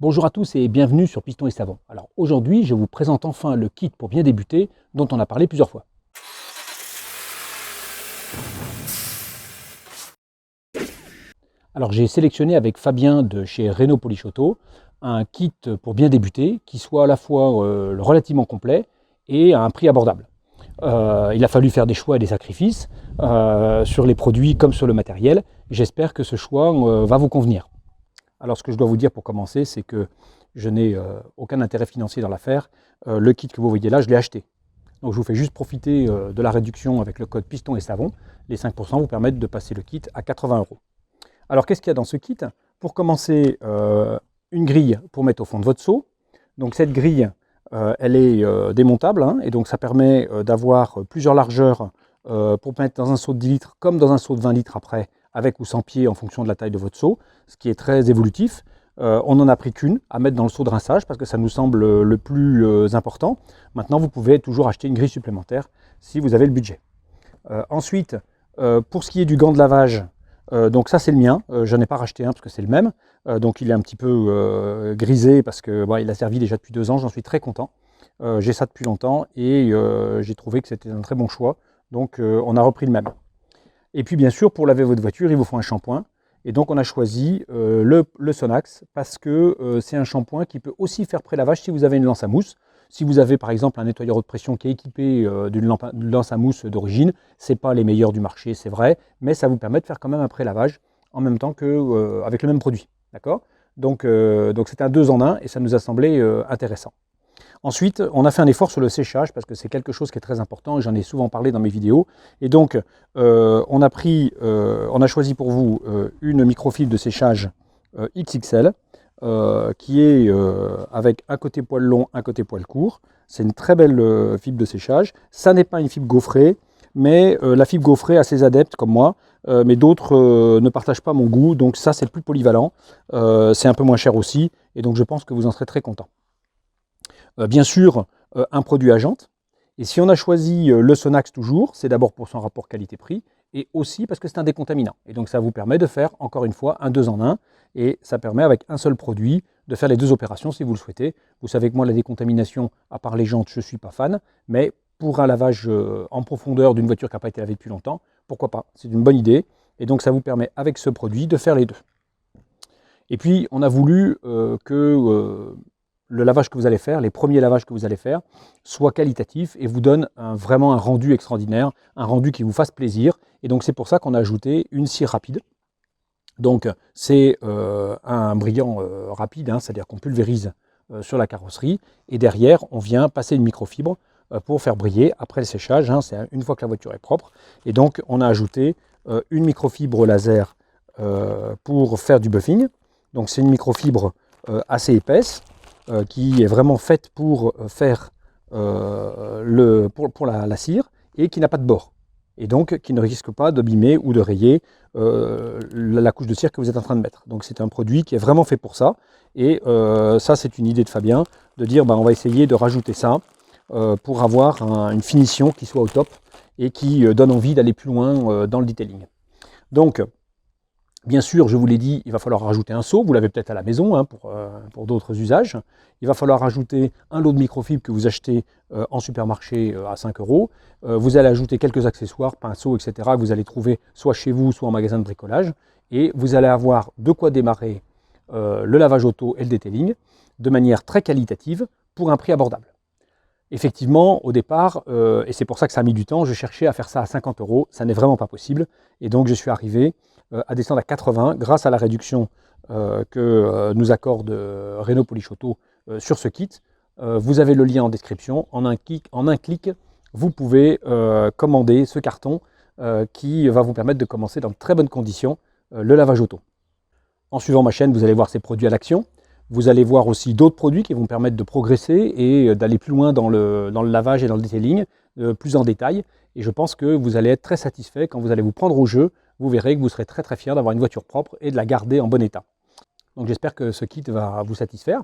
Bonjour à tous et bienvenue sur Piston et Savon. Alors aujourd'hui, je vous présente enfin le kit pour bien débuter dont on a parlé plusieurs fois. Alors j'ai sélectionné avec Fabien de chez Renault Polish Auto un kit pour bien débuter qui soit à la fois relativement complet et à un prix abordable. Il a fallu faire des choix et des sacrifices sur les produits comme sur le matériel. J'espère que ce choix va vous convenir. Alors ce que je dois vous dire pour commencer, c'est que je n'ai aucun intérêt financier dans l'affaire. Le kit que vous voyez là, je l'ai acheté. Donc je vous fais juste profiter de la réduction avec le code Piston et Savon. Les 5% vous permettent de passer le kit à 80 €. Alors qu'est-ce qu'il y a dans ce kit? Pour commencer, une grille pour mettre au fond de votre seau. Donc cette grille, elle est démontable, hein, et donc ça permet d'avoir plusieurs largeurs pour mettre dans un seau de 10 litres comme dans un seau de 20 litres après, avec ou sans pied en fonction de la taille de votre seau, ce qui est très évolutif. On n'en a pris qu'une à mettre dans le seau de rinçage parce que ça nous semble le plus important. Maintenant, vous pouvez toujours acheter une grille supplémentaire si vous avez le budget. Ensuite, pour ce qui est du gant de lavage, donc ça c'est le mien, je n'en ai pas racheté un parce que c'est le même, donc il est un petit peu grisé parce que bon, il a servi déjà depuis 2 ans, j'en suis très content. J'ai ça depuis longtemps et j'ai trouvé que c'était un très bon choix, donc on a repris le même. Et puis bien sûr, pour laver votre voiture, il vous faut un shampoing. Et donc on a choisi le Sonax parce que c'est un shampoing qui peut aussi faire pré-lavage si vous avez une lance à mousse. Si vous avez par exemple un nettoyeur haute pression qui est équipé d'une lance à mousse d'origine, ce n'est pas les meilleurs du marché, c'est vrai, mais ça vous permet de faire quand même un pré-lavage en même temps qu'avec le même produit. D'accord ? Donc c'est un 2 en 1 et ça nous a semblé intéressant. Ensuite, on a fait un effort sur le séchage parce que c'est quelque chose qui est très important et j'en ai souvent parlé dans mes vidéos. Et donc, on a choisi pour vous une microfibre de séchage XXL qui est avec un côté poil long, un côté poil court. C'est une très belle fibre de séchage. Ça n'est pas une fibre gaufrée, mais la fibre gaufrée a ses adeptes comme moi, mais d'autres ne partagent pas mon goût. Donc ça, c'est le plus polyvalent. C'est un peu moins cher aussi et donc je pense que vous en serez très content. Bien sûr, un produit à jantes. Et si on a choisi le Sonax toujours, c'est d'abord pour son rapport qualité-prix et aussi parce que c'est un décontaminant. Et donc ça vous permet de faire, encore une fois, un 2 en 1. Et ça permet avec un seul produit de faire les 2 opérations si vous le souhaitez. Vous savez que moi, la décontamination, à part les jantes, je ne suis pas fan. Mais pour un lavage en profondeur d'une voiture qui n'a pas été lavée depuis longtemps, pourquoi pas? C'est une bonne idée. Et donc ça vous permet avec ce produit de faire les 2. Et puis on a voulu que le lavage que vous allez faire, les premiers lavages que vous allez faire, soient qualitatifs et vous donnent vraiment un rendu extraordinaire, un rendu qui vous fasse plaisir. Et donc c'est pour ça qu'on a ajouté une cire rapide. Donc c'est un brillant rapide, hein, c'est-à-dire qu'on pulvérise sur la carrosserie. Et derrière, on vient passer une microfibre pour faire briller après le séchage. Hein, c'est une fois que la voiture est propre. Et donc on a ajouté une microfibre laser pour faire du buffing. Donc c'est une microfibre assez épaisse. Qui est vraiment faite pour faire pour la cire et qui n'a pas de bord. Et donc qui ne risque pas d'abîmer ou de rayer la couche de cire que vous êtes en train de mettre. Donc c'est un produit qui est vraiment fait pour ça. Et ça, c'est une idée de Fabien, de dire on va essayer de rajouter ça pour avoir une finition qui soit au top et qui donne envie d'aller plus loin dans le detailing. Donc, bien sûr, je vous l'ai dit, il va falloir rajouter un seau, vous l'avez peut-être à la maison hein, pour d'autres usages. Il va falloir rajouter un lot de microfibres que vous achetez en supermarché à 5 €. Vous allez ajouter quelques accessoires, pinceaux, etc. que vous allez trouver soit chez vous, soit en magasin de bricolage. Et vous allez avoir de quoi démarrer le lavage auto et le detailing de manière très qualitative pour un prix abordable. Effectivement, au départ, et c'est pour ça que ça a mis du temps, je cherchais à faire ça à 50 €, ça n'est vraiment pas possible. Et donc je suis arrivé à descendre à 80 grâce à la réduction que nous accorde Renault Polish Auto sur ce kit. Vous avez le lien en description. En un clic, vous pouvez commander ce carton qui va vous permettre de commencer dans de très bonnes conditions le lavage auto. En suivant ma chaîne, vous allez voir ces produits à l'action. Vous allez voir aussi d'autres produits qui vont permettre de progresser et d'aller plus loin dans le lavage et dans le detailing, plus en détail. Et je pense que vous allez être très satisfait quand vous allez vous prendre au jeu. Vous verrez que vous serez très très fier d'avoir une voiture propre et de la garder en bon état. Donc j'espère que ce kit va vous satisfaire.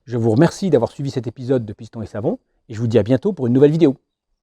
Je vous remercie d'avoir suivi cet épisode de Piston et Savon et je vous dis à bientôt pour une nouvelle vidéo.